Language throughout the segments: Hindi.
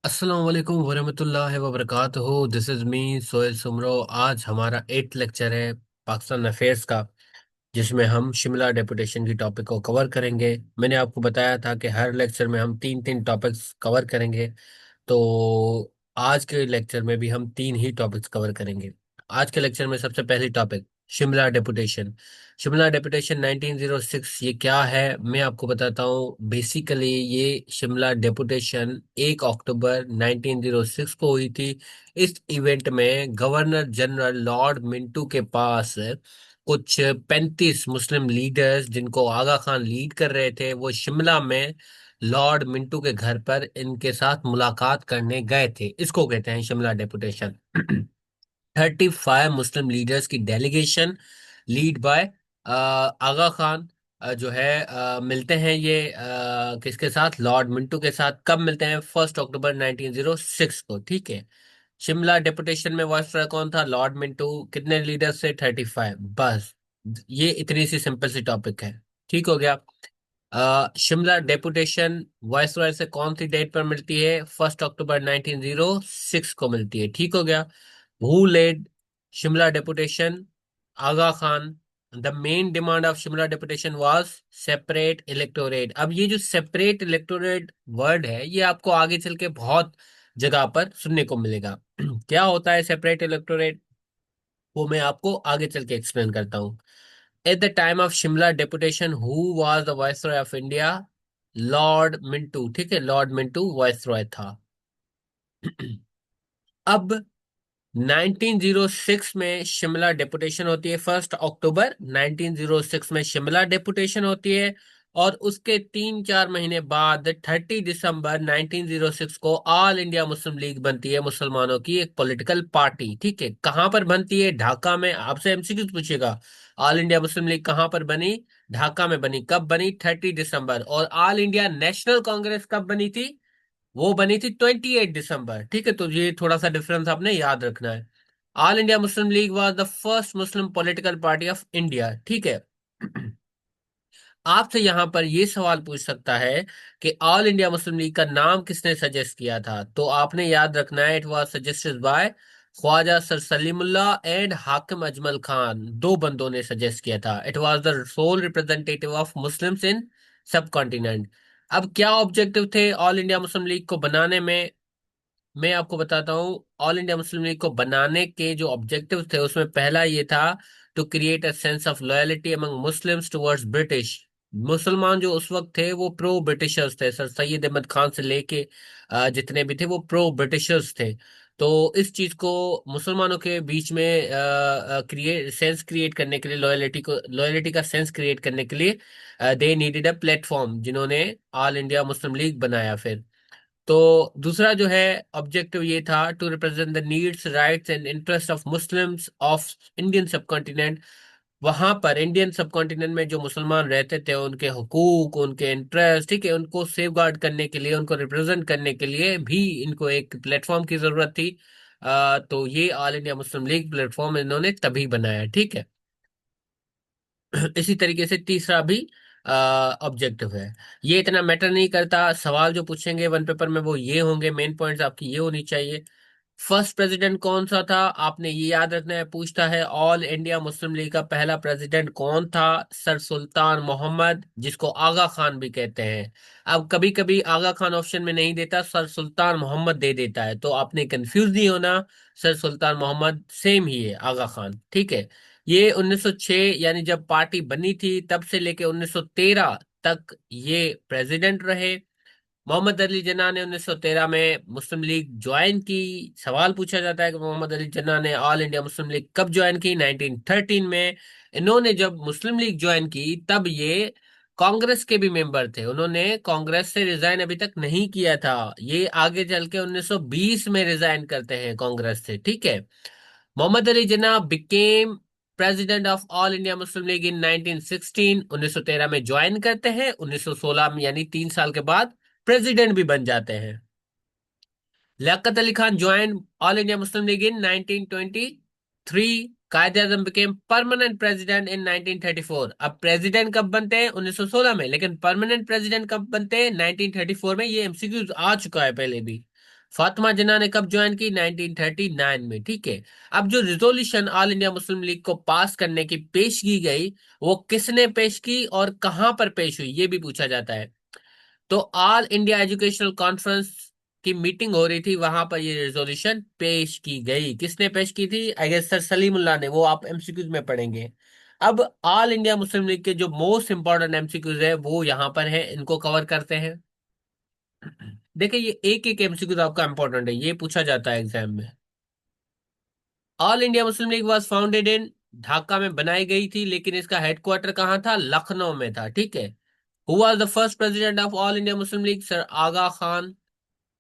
अस्सलाम वालेकुम वरहमतुल्लाहि वबरकातुहू। This is me Sohail Soomro. आज हमारा 8th लेक्चर है पाकिस्तान अफेयर्स का, जिसमें हम शिमला डेपुटेशन की टॉपिक को कवर करेंगे। मैंने आपको बताया था कि हर लेक्चर में हम तीन तीन टॉपिक्स कवर करेंगे, तो आज के लेक्चर में भी हम तीन ही टॉपिक्स कवर करेंगे। आज के लेक्चर में सबसे पहली topic Shimla deputation. Shimla deputation 1906 ये क्या है मैं आपको बताता हूँ। बेसिकली ये शिमला डेपुटेशन 1 अक्टूबर 1906 को हुई थी। इस इवेंट में गवर्नर जनरल लॉर्ड मिंटू के पास कुछ 35 मुस्लिम लीडर्स, जिनको आगा खान लीड कर रहे थे, वो शिमला में लॉर्ड मिंटू के घर पर इनके साथ मुलाकात करने गए थे। इसको कहते हैं शिमला डेपुटेशन। 35 मुस्लिम लीडर्स की डेलीगेशन लीड बाय आगा खान जो है मिलते हैं ये किसके साथ? लॉर्ड मिंटू के साथ। कब मिलते हैं? 1 अक्टूबर 1906 को। ठीक है। शिमला डेपुटेशन में वायसराय कौन था? लॉर्ड मिंटू। कितने लीडर्स थे? 35। बस ये इतनी सी सिंपल सी टॉपिक है। ठीक हो गया। शिमला डेपुटेशन वायसराय से कौन सी डेट पर मिलती है? 1 अक्टूबर 1906 को मिलती है। ठीक हो गया। Who led Shimla deputation? Aga Khan. The main demand of Shimla deputation was separate electorate. अब ये जो सेपरेट इलेक्टोरेट वर्ड है, ये आपको आगे चल के बहुत जगह पर सुनने को मिलेगा। क्या होता है सेपरेट इलेक्टोरेट? वो मैं आपको आगे चल के एक्सप्लेन करता हूँ। At the time of Shimla deputation who was the viceroy of India? Lord Mintu. ठीक है, लॉर्ड मिंटू वायसरॉय था। अब 1906 में शिमला डेपुटेशन होती है। 1 अक्टूबर 1906 में शिमला डेपुटेशन होती है, और उसके 3-4 महीने बाद 30 दिसंबर 1906 को ऑल इंडिया मुस्लिम लीग बनती है, मुसलमानों की एक पॉलिटिकल पार्टी। ठीक है। कहां पर बनती है? ढाका में। आपसे एमसीक्यू पूछेगा, ऑल इंडिया मुस्लिम लीग कहां पर बनी? ढाका में बनी। कब बनी? 30 दिसंबर। और ऑल इंडिया नेशनल कांग्रेस कब बनी थी? वो बनी थी 28 दिसंबर। ठीक है, तो ये थोड़ा सा डिफरेंस आपने याद रखना है। All India Muslim League was the first Muslim political party of India. ठीक है। आपसे यहां पर ये सवाल पूछ सकता है कि ऑल इंडिया मुस्लिम लीग का नाम किसने सजेस्ट किया था? तो आपने याद रखना है, it was suggested by Khwaja sir Salimullah and Hakim Ajmal Khan. दो बंदों ने सजेस्ट किया था। It was the sole representative of Muslims in subcontinent. अब क्या ऑब्जेक्टिव थे ऑल इंडिया मुस्लिम लीग को बनाने में? मैं आपको बताता हूँ। ऑल इंडिया मुस्लिम लीग को बनाने के जो ऑब्जेक्टिव थे, उसमें पहला ये था to create a sense of loyalty among Muslims towards British. मुसलमान जो उस वक्त थे वो प्रो ब्रिटिशर्स थे। सर सैयद अहमद खान से लेके जितने भी थे वो प्रो ब्रिटिशर्स थे। तो इस चीज को मुसलमानों के बीच में क्रिएट सेंस क्रिएट करने के लिए, लॉयल्टी का सेंस क्रिएट करने के लिए दे नीडेड अ प्लेटफॉर्म, जिन्होंने ऑल इंडिया मुस्लिम लीग बनाया फिर। तो दूसरा जो है ऑब्जेक्टिव ये था to represent the needs rights and interest of Muslims of Indian subcontinent. वहां पर इंडियन सबकॉन्टिनेंट में जो मुसलमान रहते थे, उनके हुकूक, उनके इंटरेस्ट, ठीक है, उनको सेफ गार्ड करने के लिए, उनको रिप्रेजेंट करने के लिए भी इनको एक प्लेटफॉर्म की जरूरत थी। तो ये ऑल इंडिया मुस्लिम लीग प्लेटफॉर्म इन्होंने तभी बनाया। ठीक है। इसी तरीके से तीसरा भी ऑब्जेक्टिव है। ये इतना मैटर नहीं करता, सवाल जो पूछेंगे वन पेपर में वो ये होंगे, मेन पॉइंट्स आपकी ये होनी चाहिए। फर्स्ट प्रेसिडेंट कौन सा था? आपने ये याद रखना है। पूछता है ऑल इंडिया मुस्लिम लीग का पहला प्रेसिडेंट कौन था? सर सुल्तान मोहम्मद, जिसको आगा खान भी कहते हैं। अब कभी कभी आगा खान ऑप्शन में नहीं देता, सर सुल्तान मोहम्मद दे देता है, तो आपने कंफ्यूज नहीं होना। सर सुल्तान मोहम्मद सेम ही है आगा खान। ठीक है। ये 1906 यानी जब पार्टी बनी थी तब से लेके 1913 तक ये प्रेसिडेंट रहे। मोहम्मद अली जिन्ना ने 1913 में मुस्लिम लीग ज्वाइन की। सवाल पूछा जाता है कि मोहम्मद अली जिन्ना ने ऑल इंडिया मुस्लिम लीग कब ज्वाइन की? 1913 में। इन्होंने जब मुस्लिम लीग ज्वाइन की तब ये कांग्रेस के भी मेंबर थे। उन्होंने कांग्रेस से रिजाइन अभी तक नहीं किया था। ये आगे चल के 1920 में रिजाइन करते हैं कांग्रेस से। ठीक है। Mohammad Ali Jinnah became president of all India Muslim League in 1916। 1913 में ज्वाइन करते हैं, 1916 में यानी 3 साल के बाद प्रेसिडेंट भी बन जाते हैं। Liaquat Ali Khan join all India Muslim League in 1923। Quaid-e Azam became permanent president in 1934। अब प्रेसिडेंट कब बनते हैं? 1916 में। लेकिन परमानेंट प्रेसिडेंट कब बनते हैं? 1934 में। ये एमसीक्यू आ चुका है पहले भी। फातिमा जिन्ना ने कब ज्वाइन की? 1939 में, ठीक है। अब जो रिजोल्यूशन ऑल इंडिया मुस्लिम लीग को पास करने की पेश की गई, वो किसने पेश की और कहां पर पेश हुई, ये भी पूछा जाता है। तो ऑल इंडिया एजुकेशनल कॉन्फ्रेंस की मीटिंग हो रही थी, वहां पर ये रेजोल्यूशन पेश की गई। किसने पेश की थी? आई गेस सर सलीमुल्लाह ने। वो आप एमसीक्यूज में पढ़ेंगे। अब ऑल इंडिया मुस्लिम लीग के जो मोस्ट इंपॉर्टेंट एमसीक्यूज है वो यहां पर है, इनको कवर करते हैं। देखिए, ये एक एक एमसीक्यूज आपका इंपॉर्टेंट है, ये पूछा जाता है एग्जाम में। All India Muslim league was founded in, Dhaka में बनाई गई थी, लेकिन इसका हेडक्वार्टर कहाँ था? लखनऊ में था, ठीक है। Who was the first president of all India Muslim League? Sir Aga Khan.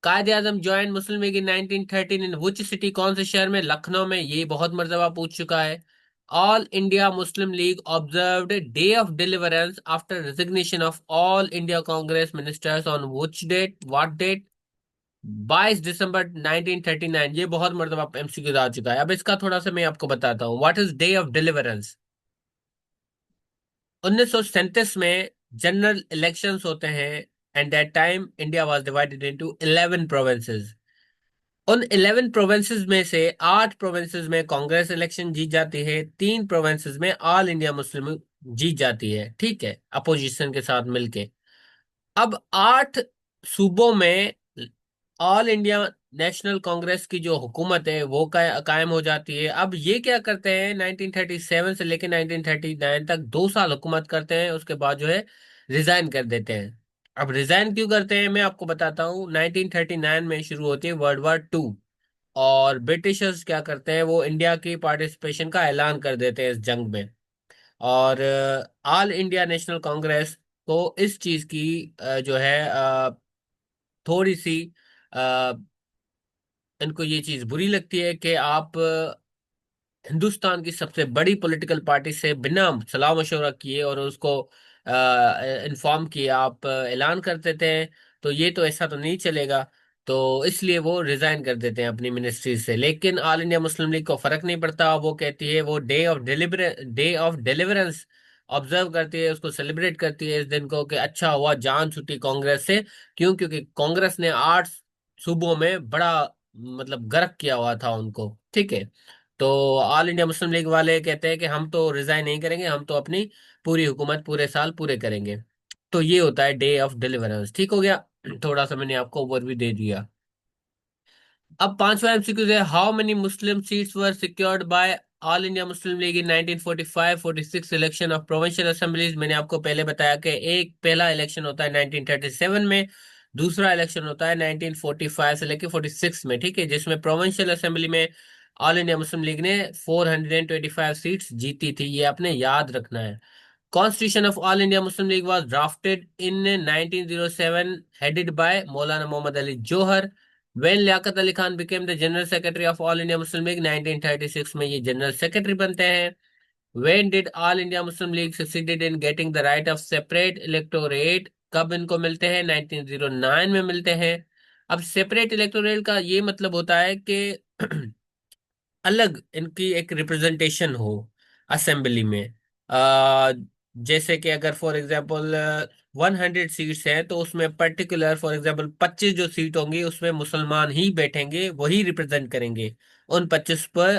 Quaid-e Azam join Muslim League in 1913 in which city? कौन से शहर में? लखनऊ में। ये बहुत मर्तबा पूछ चुका है। All India Muslim League observed day of deliverance after resignation of all India Congress ministers on which date? What date? 22 दिसंबर 1939। ये बहुत मर्तबा एमसीक्यू आ चुका है। अब इसका थोड़ा सा मैं आपको बताता हूँ। What is day of deliverance? 1937 में जनरल इलेक्शंस होते हैं, and that time India was divided into 11 provinces. उन 11 प्रोविंसेस में से 8 प्रोविंसेस में कांग्रेस इलेक्शन जीत जाती है, 3 प्रोविंसेस में ऑल इंडिया मुस्लिम जीत जाती है, ठीक है, अपोजिशन के साथ मिलके। अब 8 सूबों में ऑल इंडिया नेशनल कांग्रेस की जो हुकूमत है वो कायम हो जाती है। अब ये क्या करते हैं, 1937 से लेकर 1939 तक 2 साल हुकूमत करते हैं, उसके बाद जो है रिजाइन कर देते हैं। अब रिजाइन क्यों करते हैं मैं आपको बताता हूँ। 1939 में शुरू होती है वर्ल्ड वॉर 2, और ब्रिटिशर्स क्या करते हैं, वो इंडिया की पार्टिसिपेशन का ऐलान कर देते हैं इस जंग में। और ऑल इंडिया नेशनल कांग्रेस को इस चीज की जो है थोड़ी सी इनको ये चीज बुरी लगती है कि आप हिंदुस्तान की सबसे बड़ी पॉलिटिकल पार्टी से बिना सलाह मशवरा किए और उसको इन्फॉर्म किए आप ऐलान कर देते हैं, तो ये तो ऐसा तो नहीं चलेगा। तो इसलिए वो रिजाइन कर देते हैं अपनी मिनिस्ट्री से। लेकिन ऑल इंडिया मुस्लिम लीग को फर्क नहीं पड़ता, वो कहती है वो डे ऑफ डिलीवरेंस ऑब्जर्व करती है, उसको सेलिब्रेट करती है इस दिन को, कि अच्छा हुआ जान छूटी कांग्रेस से। क्यों? क्योंकि कांग्रेस ने 8 सूबों में बड़ा मतलब गर्क किया हुआ था उनको, ठीक है। तो ऑल इंडिया मुस्लिम लीग वाले कहते हैं कि हम तो रिजाइन नहीं करेंगे, हम तो अपनी पूरी हुकूमत पूरे साल पूरे करेंगे। तो ये होता है डे ऑफ डिलीवरेंस, ठीक हो गया। थोड़ा सा मैंने आपको ओवरव्यू दे दिया। अब पांचवा एमसीक्यू है, how many Muslim seats were secured by all India Muslim League in 1945-46 election of provincial assemblies? मैंने आपको पहले बताया कि एक पहला इलेक्शन होता है 1937 में, दूसरा इलेक्शन होता है 1945 से लेकर 46 में, ठीक है, जिसमें प्रोविंशियल असेंबली में ऑल इंडिया मुस्लिम लीग ने 425 सीट्स जीती थी। ये आपने याद रखना है। Constitution of All India Muslim League was drafted in 1907, headed by Maulana Muhammad Ali Johar. When Liaquat Ali Khan became the General Secretary of All India Muslim League, 1936 में ये जनरल सेक्रेटरी बनते हैं। When did All India Muslim League succeeded in getting the right of separate electorate? कब इनको मिलते हैं? 1909 में मिलते हैं। अब सेपरेट इलेक्टोरेट का ये मतलब होता है कि अलग इनकी एक रिप्रेजेंटेशन हो असेंबली में। आ, जैसे कि अगर फॉर एग्जांपल 100 सीट्स हैं, तो उसमें पर्टिकुलर फॉर एग्जांपल 25 जो सीट होंगी उसमें मुसलमान ही बैठेंगे, वही रिप्रेजेंट करेंगे। उन 25 पर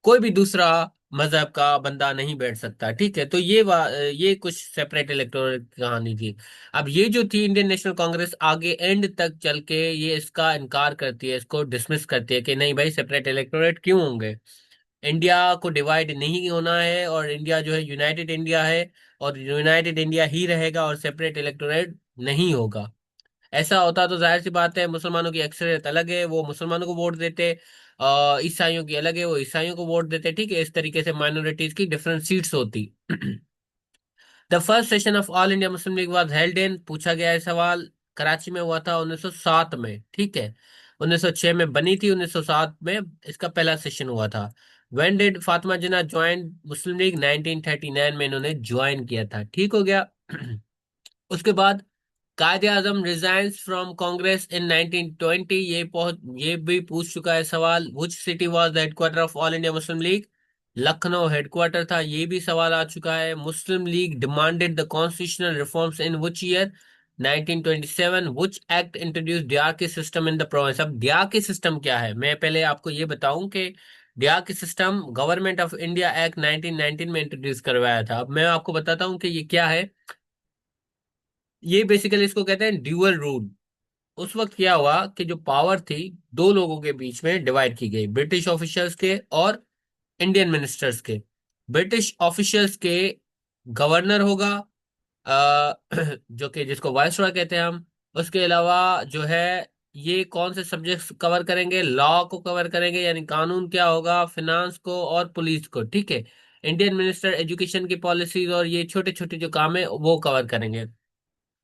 कोई भी दूसरा मजहब का बंदा नहीं बैठ सकता, ठीक है। तो ये कुछ सेपरेट इलेक्टोरल कहानी थी। अब ये जो थी इंडियन नेशनल कांग्रेस आगे एंड तक चल के ये इसका इनकार करती है, इसको डिसमिस करती है कि नहीं भाई, सेपरेट इलेक्टोरेट क्यों होंगे, इंडिया को डिवाइड नहीं होना है, और इंडिया जो है यूनाइटेड इंडिया है, और यूनाइटेड इंडिया ही रहेगा, और सेपरेट इलेक्टोरेट नहीं होगा। ऐसा होता तो जाहिर सी बात है मुसलमानों की अक्सरियत अलग है, वो मुसलमानों को वोट देते, ईसाइयों की अलग है, वो ईसाइयों को वोट देते, ठीक है। इस तरीके से माइनॉरिटीज की डिफरेंट सीट्स होती। The first session of all India Muslim League was held in, पूछा गया है सवाल, कराची में हुआ था 1907 में, ठीक है। 1906 में बनी थी, 1907 में इसका पहला सेशन हुआ था। When did Fatima Jinnah join Muslim league? 1939 में इन्होंने ज्वाइन किया था, ठीक हो गया। उसके बाद Quaid-e Azam resigns from Congress in 1920, ये भी पूछ चुका है सवाल। Which city was the headquarter of all India Muslim League? Lucknow headquarter था, ये भी सवाल आ चुका है। Muslim League demanded the constitutional reforms in which year? 1927 which act introduce diarchy system in the province. अब डियारकी सिस्टम क्या है, मैं पहले आपको ये बताऊं कि diarchy system government of India act 1919 में इंट्रोड्यूस करवाया था। अब मैं आपको बताता हूं कि ये क्या है। ये बेसिकली इसको कहते हैं ड्यूअल रूल। उस वक्त क्या हुआ कि जो पावर थी दो लोगों के बीच में डिवाइड की गई, ब्रिटिश ऑफिशियल्स के और इंडियन मिनिस्टर्स के। ब्रिटिश ऑफिशियल्स के गवर्नर होगा, जो कि जिसको वायसरॉय कहते हैं हम। उसके अलावा जो है ये कौन से सब्जेक्ट्स कवर करेंगे, लॉ को कवर करेंगे, यानी कानून क्या होगा, फिनांस को और पुलिस को, ठीक है। इंडियन मिनिस्टर एजुकेशन की पॉलिसीज और ये छोटे छोटे जो काम है वो कवर करेंगे।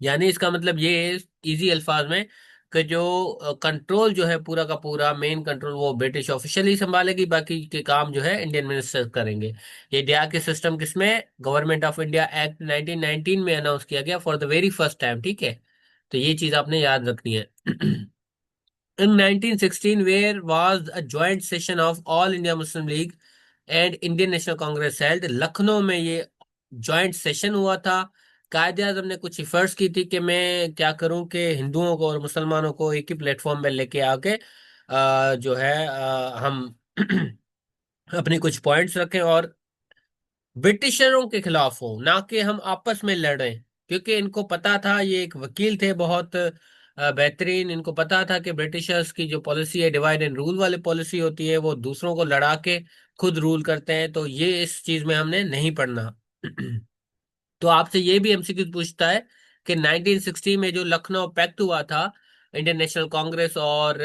यानी इसका मतलब ये है इजी अल्फाज में कि जो कंट्रोल जो है पूरा का पूरा मेन कंट्रोल वो ब्रिटिश ऑफिशियल ही संभालेगी, बाकी के काम जो है इंडियन मिनिस्टर करेंगे। ये डिया के सिस्टम किसमें, गवर्नमेंट ऑफ इंडिया एक्ट 1919 में अनाउंस किया गया for the very first time, ठीक है। तो ये चीज आपने याद रखनी है। In 1916, where was a joint session of All India Muslim League and Indian National Congress held. Lucknow में ये जॉइंट सेशन हुआ था। कायदे आजम ने कुछ एफर्ट्स की थी कि मैं क्या करूं कि हिंदुओं को और मुसलमानों को एक ही प्लेटफॉर्म पे लेके आके जो है हम अपनी कुछ पॉइंट्स रखें और ब्रिटिशरों के खिलाफ हो, ना कि हम आपस में लड़ें। क्योंकि इनको पता था, ये एक वकील थे बहुत बेहतरीन, इनको पता था कि ब्रिटिशर्स की जो पॉलिसी है डिवाइड एंड रूल वाली पॉलिसी होती है, वो दूसरों को लड़ा के खुद रूल करते हैं। तो ये इस चीज में हमने नहीं पढ़ना। तो आपसे ये भी एमसीक्यू पूछता है कि 1960 में जो लखनऊ पैक्ट हुआ था इंडियन नेशनल कांग्रेस और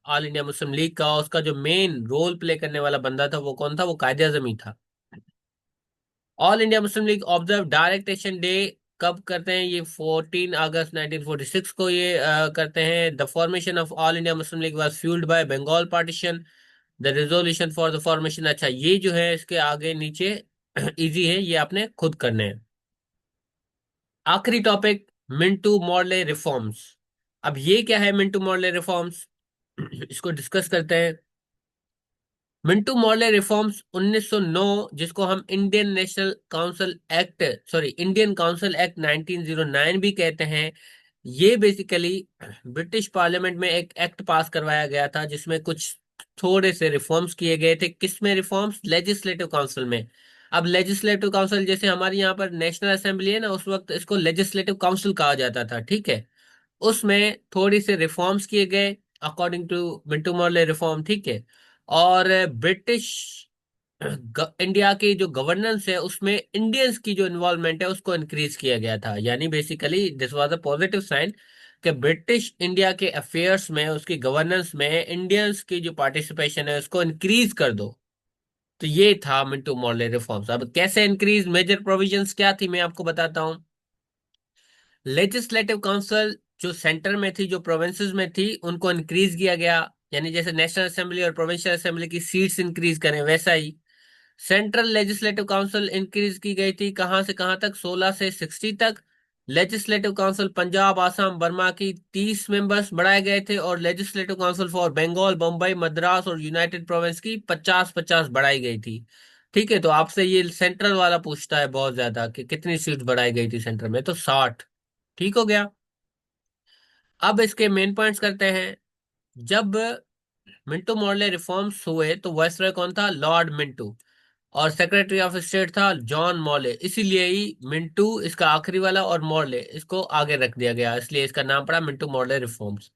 ऑल इंडिया मुस्लिम लीग का, उसका जो मेन रोल प्ले करने वाला बंदा था वो कौन था, वो कायदे आजम ही था। ऑल इंडिया मुस्लिम league observe direct action day कब करते हैं, ये 14 अगस्त 1946 को ये करते हैं। The formation of all India Muslim League was fuelled by Bengal partition. The resolution for the formation, अच्छा ये जो है इसके आगे नीचे इजी है, ये आपने खुद करने हैं। आखिरी टॉपिक, मिंटू मॉर्ले रिफॉर्म्स। अब ये क्या है मिंटू मॉर्ले रिफॉर्म्स, इसको डिस्कस करते हैं। मिंटू मॉर्ले रिफॉर्म्स 1909, जिसको हम Indian national council act, sorry Indian council act 1909 भी कहते हैं। ये बेसिकली ब्रिटिश पार्लियामेंट में एक एक्ट पास करवाया गया था जिसमें कुछ थोड़े से रिफॉर्म्स किए गए थे। किसमें रिफॉर्म्स, लेजिस्लेटिव काउंसिल में। अब लेजिस्लेटिव काउंसिल जैसे हमारे यहाँ पर नेशनल असेंबली है ना, उस वक्त इसको लेजिस्लेटिव काउंसिल कहा जाता था, ठीक है। उसमें थोड़ी से रिफॉर्म्स किए गए according to Minto Morley reform, ठीक है। और ब्रिटिश इंडिया की जो गवर्नेंस है उसमें इंडियंस की जो इन्वॉल्वमेंट है उसको इंक्रीज किया गया था। यानी basically this was a positive sign कि ब्रिटिश इंडिया के अफेयर्स में, उसकी गवर्नेंस में इंडियंस की जो पार्टिसिपेशन है उसको इंक्रीज कर दो। तो ये था मिंटू मॉर्ले रिफॉर्म्स। अब कैसे इंक्रीज, मेजर प्रोविजंस क्या थी मैं आपको बताता हूँ। लेजिस्लेटिव काउंसिल जो सेंटर में थी, जो प्रोविंसेस में थी, उनको इंक्रीज किया गया। यानी जैसे नेशनल असेंबली और प्रोविंशियल असेंबली की सीट्स इंक्रीज करें वैसा ही सेंट्रल लेजिस्लेटिव काउंसिल इंक्रीज की गई थी। कहां से कहां तक, 16 से 60 तक। लेजिस्लेटिव काउंसिल पंजाब आसाम बर्मा की 30 मेंबर्स बढ़ाए गए थे और legislative council for Bengal Bombay Madras और यूनाइटेड प्रोविंस की 50-50 बढ़ाई गई थी, ठीक है। तो आपसे ये सेंट्रल वाला पूछता है बहुत ज्यादा कि कितनी सीट बढ़ाई गई थी सेंट्रल में, तो 60, ठीक हो गया। अब इसके मेन पॉइंट्स करते हैं। जब मिंटो मॉर्ले रिफॉर्म्स हुए तो वायसरॉय कौन था, लॉर्ड मिंटो। और सेक्रेटरी ऑफ स्टेट था जॉन मॉर्ले। इसीलिए ही मिंटू इसका आखिरी वाला और मॉर्ले इसको आगे रख दिया गया, इसलिए इसका नाम पड़ा Mintu Morley reforms.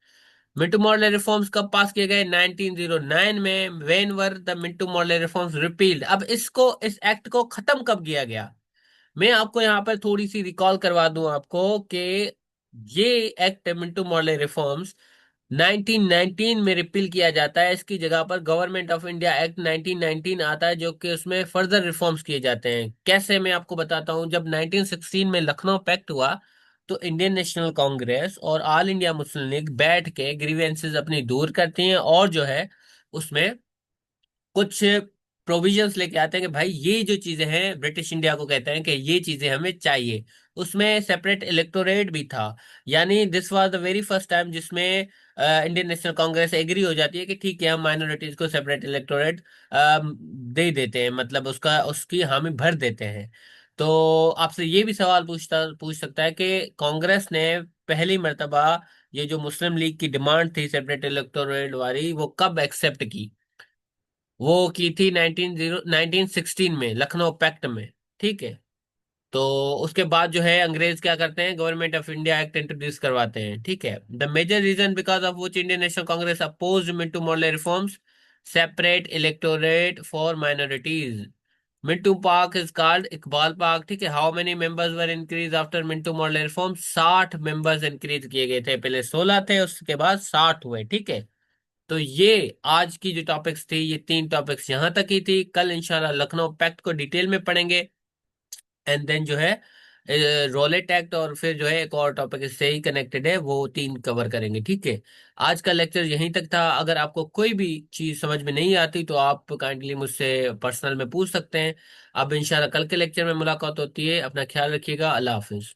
Mintu Morley reforms कब पास किए गए, 1909 में। When were the Mintu Morley reforms repealed. अब इसको, इस एक्ट को खत्म कब किया गया, मैं आपको यहाँ पर थोड़ी सी रिकॉल करवा दूं आपको कि ये एक्ट मिंटू मॉर्ले रिफॉर्म्स 1919 में रिपील किया जाता है। इसकी जगह पर गवर्नमेंट ऑफ इंडिया एक्ट 1919 आता है, जो कि उसमें फर्दर रिफॉर्म्स किए जाते हैं। कैसे, मैं आपको बताता हूँ। जब 1916 में लखनऊ पैक्ट हुआ तो इंडियन नेशनल कांग्रेस और ऑल इंडिया मुस्लिम लीग बैठ के ग्रीवेंसेस अपनी दूर करती हैं और जो है उसमें कुछ प्रोविजंस लेके आते हैं कि भाई ये जो चीजें हैं, ब्रिटिश इंडिया को कहते हैं कि ये चीजें हमें चाहिए। उसमें सेपरेट इलेक्टोरेट भी था। यानी this was the very first time जिसमें इंडियन नेशनल कांग्रेस एग्री हो जाती है कि ठीक है हम माइनॉरिटीज को सेपरेट इलेक्टोरेट दे देते हैं, मतलब उसका उसकी हामी भर देते हैं। तो आपसे ये भी सवाल पूछ सकता है कि कांग्रेस ने पहली मर्तबा ये जो मुस्लिम लीग की डिमांड थी सेपरेट इलेक्टोरेट वाली, वो कब एक्सेप्ट की? वो की थी 1916 में, लखनऊ पैक्ट में। ठीक है। तो उसके बाद जो है अंग्रेज क्या करते हैं, government of India act introduce करवाते हैं। ठीक है। The major reason because of which Indian National Congress opposed Minto Morley reforms, separate electorate for minorities. Minto park is called Iqbal park. ठीक है। How many members were increase after Minto Morley reform? 60 members increase किए गए थे। पहले 16 थे, उसके बाद 60 हुए। ठीक है। तो ये आज की जो टॉपिक्स थी, ये 3 टॉपिक्स यहाँ तक ही थी। कल इंशाल्लाह लखनऊ पैक्ट को डिटेल में पढ़ेंगे, एंड देन जो है रोलेट एक्ट, और फिर जो है एक और टॉपिक इससे ही कनेक्टेड है, वो 3 कवर करेंगे। ठीक है। आज का लेक्चर यहीं तक था। अगर आपको कोई भी चीज समझ में नहीं आती तो आप काइंडली मुझसे पर्सनल में पूछ सकते हैं। अब इंशाल्लाह कल के लेक्चर में मुलाकात होती है। अपना ख्याल रखिएगा। अल्लाह हाफिज।